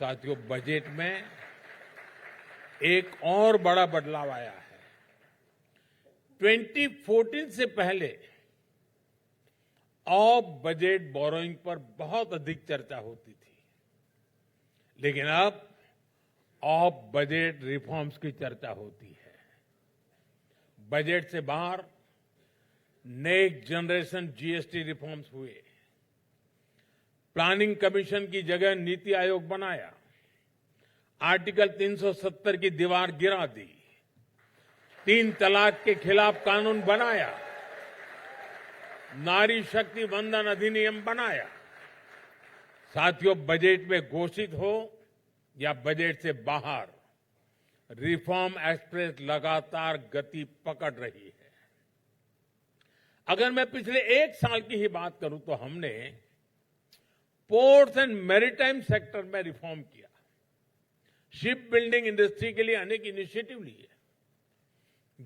साथियों, बजट में एक और बड़ा बदलाव आया है। 2014 से पहले ऑफ बजट बोरोइंग पर बहुत अधिक चर्चा होती थी, लेकिन अब ऑफ बजट रिफॉर्म्स की चर्चा होती है। बजट से बाहर नेक्स्ट जनरेशन जीएसटी रिफॉर्म्स हुए, प्लानिंग कमीशन की जगह नीति आयोग बनाया, आर्टिकल 370 की दीवार गिरा दी, 3 तलाक के खिलाफ कानून बनाया, नारी शक्ति वंदन अधिनियम बनाया। साथियों, बजट में घोषित हो या बजट से बाहर, रिफॉर्म एक्सप्रेस लगातार गति पकड़ रही है। अगर मैं पिछले 1 साल की ही बात करूं तो हमने पोर्ट्स एंड मैरीटाइम सेक्टर में रिफॉर्म किया, शिप बिल्डिंग इंडस्ट्री के लिए अनेक इनिशिएटिव लिए,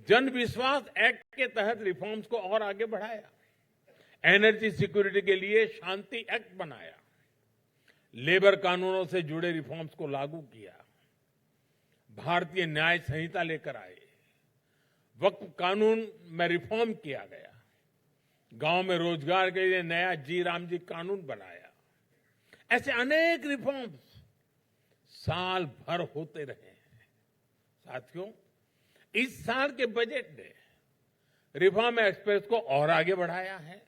जन विश्वास एक्ट के तहत रिफॉर्म्स को और आगे बढ़ाया, एनर्जी सिक्योरिटी के लिए शांति एक्ट बनाया, लेबर कानूनों से जुड़े रिफॉर्म्स को लागू किया, भारतीय न्याय संहिता लेकर आए, वक्फ कानून में रिफॉर्म किया गया, गांव में रोजगार के लिए नया जी राम जी कानून बनाया। ऐसे अनेक रिफॉर्म्स साल भर होते रहे हैं। साथियों, इस साल के बजट ने रिफॉर्म एक्सप्रेस को और आगे बढ़ाया है।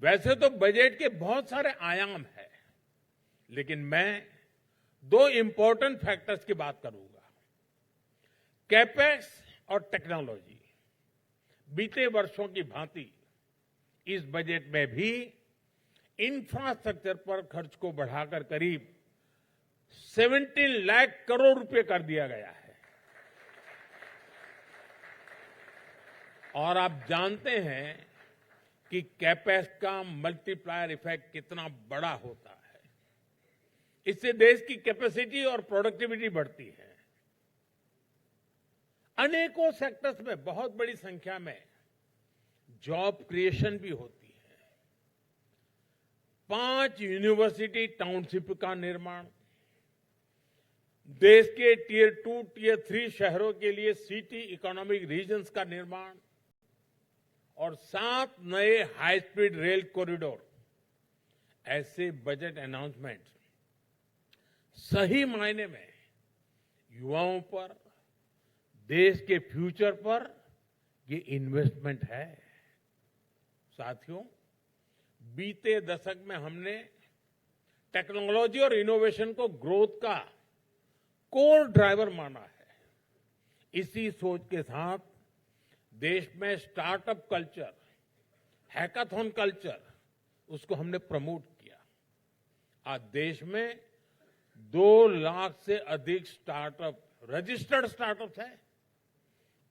वैसे तो बजट के बहुत सारे आयाम हैं, लेकिन मैं 2 इंपॉर्टेंट फैक्टर्स की बात करूंगा, कैपेक्स और टेक्नोलॉजी। बीते वर्षों की भांति इस बजट में भी इंफ्रास्ट्रक्चर पर खर्च को बढ़ाकर करीब 17 लाख करोड़ रुपए कर दिया गया है। और आप जानते हैं कि कैपेक्स का मल्टीप्लायर इफेक्ट कितना बड़ा होता है। इससे देश की कैपेसिटी और प्रोडक्टिविटी बढ़ती है। अनेकों सेक्टर्स में बहुत बड़ी संख्या में जॉब क्रिएशन भी होती है। 5 यूनिवर्सिटी टाउनशिप का निर्माण, देश के टियर 2, टियर 3 शहरों के लिए सिटी इकोनॉमिक रीजन्स का निर्माण और 7 नए हाई स्पीड रेल कॉरिडोर, ऐसे बजट अनाउंसमेंट सही मायने में युवाओं पर, देश के फ्यूचर पर ये इन्वेस्टमेंट है। साथियों, बीते दशक में हमने टेक्नोलॉजी और इनोवेशन को ग्रोथ का कोर ड्राइवर माना है। इसी सोच के साथ देश में स्टार्टअप कल्चर, हैकाथॉन कल्चर, उसको हमने प्रमोट किया। आज देश में 2 लाख से अधिक स्टार्टअप, रजिस्टर्ड स्टार्टअप्स हैं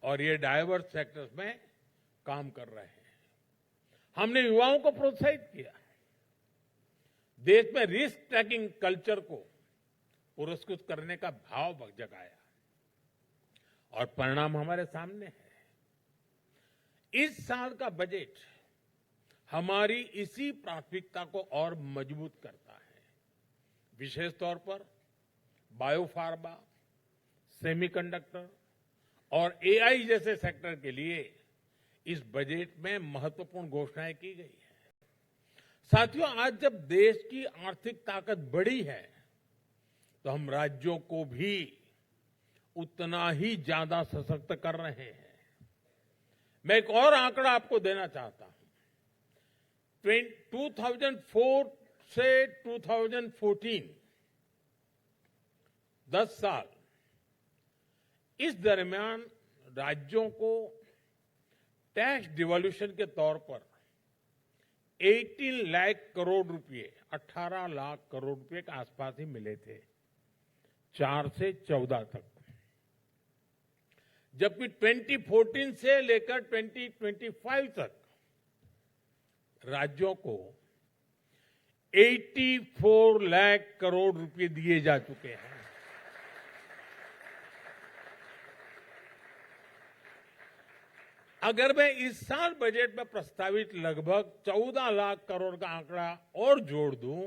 और ये डाइवर्स सेक्टर्स में काम कर रहे हैं। हमने युवाओं को प्रोत्साहित किया, देश में रिस्क टेकिंग कल्चर को पुरस्कृत करने का भाव जगाया और परिणाम हमारे सामने है। इस साल का बजट हमारी इसी प्राथमिकता को और मजबूत करता है। विशेष तौर पर बायोफार्मा, सेमीकंडक्टर और एआई जैसे सेक्टर के लिए इस बजट में महत्वपूर्ण घोषणाएं की गई है। साथियों, आज जब देश की आर्थिक ताकत बढ़ी है तो हम राज्यों को भी उतना ही ज्यादा सशक्त कर रहे हैं। मैं एक और आंकड़ा आपको देना चाहता हूं। 2004 से 2014, 10 साल, इस दरमियान राज्यों को टैक्स डिवॉल्यूशन के तौर पर 18 लाख करोड़ रुपए, 18 लाख करोड़ रुपए के आसपास ही मिले थे 4 से 14 तक, जबकि 2014 से लेकर 2025 तक राज्यों को 84 लाख करोड़ रुपए दिए जा चुके हैं। अगर मैं इस साल बजट में प्रस्तावित लगभग 14 लाख करोड़ का आंकड़ा और जोड़ दूं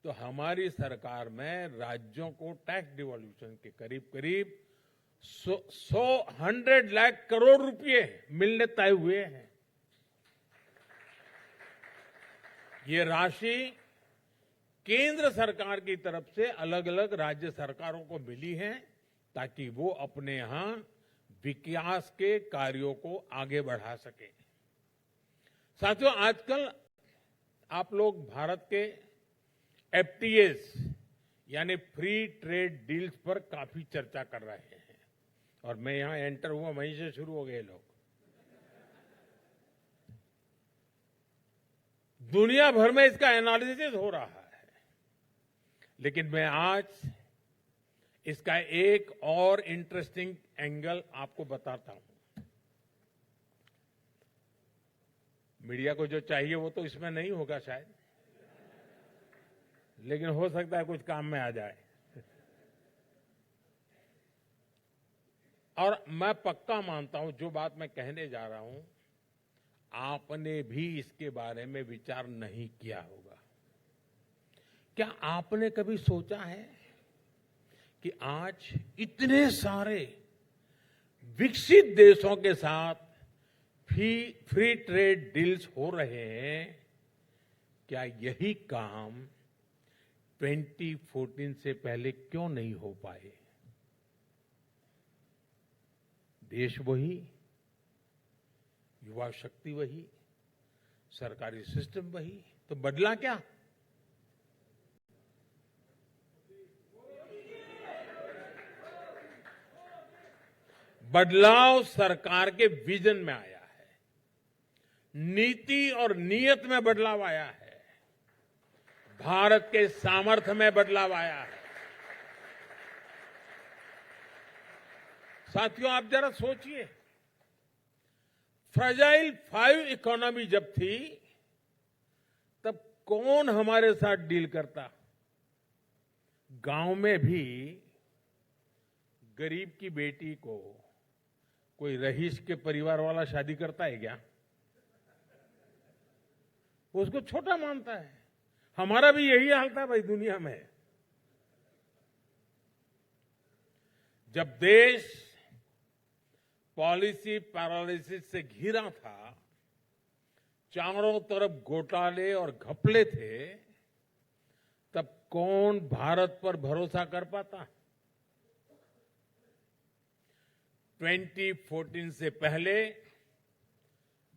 तो हमारी सरकार में राज्यों को टैक्स डिवॉल्यूशन के करीब करीब 100 लाख करोड़ रुपए मिलने तय हुए हैं। ये राशि केंद्र सरकार की तरफ से अलग अलग राज्य सरकारों को मिली है ताकि वो अपने यहां विकास के कार्यों को आगे बढ़ा सके। साथियों, आजकल आप लोग भारत के एफटीएस यानी फ्री ट्रेड डील्स पर काफी चर्चा कर रहे हैं और मैं यहां एंटर हुआ वहीं से शुरू हो गए लोग। दुनिया भर में इसका एनालिसिस हो रहा है, लेकिन मैं आज इसका एक और इंटरेस्टिंग एंगल आपको बताता हूं। मीडिया को जो चाहिए वो तो इसमें नहीं होगा शायद, लेकिन हो सकता है कुछ काम में आ जाए। और मैं पक्का मानता हूं जो बात मैं कहने जा रहा हूं, आपने भी इसके बारे में विचार नहीं किया होगा। क्या आपने कभी सोचा है कि आज इतने सारे विकसित देशों के साथ फ्री ट्रेड डील्स हो रहे हैं, क्या यही काम 2014 से पहले क्यों नहीं हो पाए? देश वही, युवा शक्ति वही, सरकारी सिस्टम वही, तो बदला क्या? बदलाव सरकार के विजन में आया है, नीति और नीयत में बदलाव आया है, भारत के सामर्थ्य में बदलाव आया है। साथियों, आप जरा सोचिए, फ्रेजाइल 5 इकोनॉमी जब थी तब कौन हमारे साथ डील करता? गांव में भी गरीब की बेटी को कोई रईस के परिवार वाला शादी करता है क्या? वो उसको छोटा मानता है। हमारा भी यही हाल था भाई दुनिया में। जब देश पॉलिसी पैरालिसिस से घिरा था, चारों तरफ घोटाले और घपले थे, तब कौन भारत पर भरोसा कर पाता? 2014 से पहले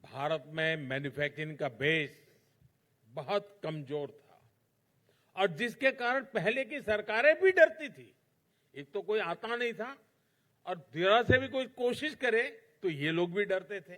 भारत में मैन्युफैक्चरिंग का बेस बहुत कमजोर था और जिसके कारण पहले की सरकारें भी डरती थी। एक तो कोई आता नहीं था और जरा से भी कोई कोशिश करे तो ये लोग भी डरते थे।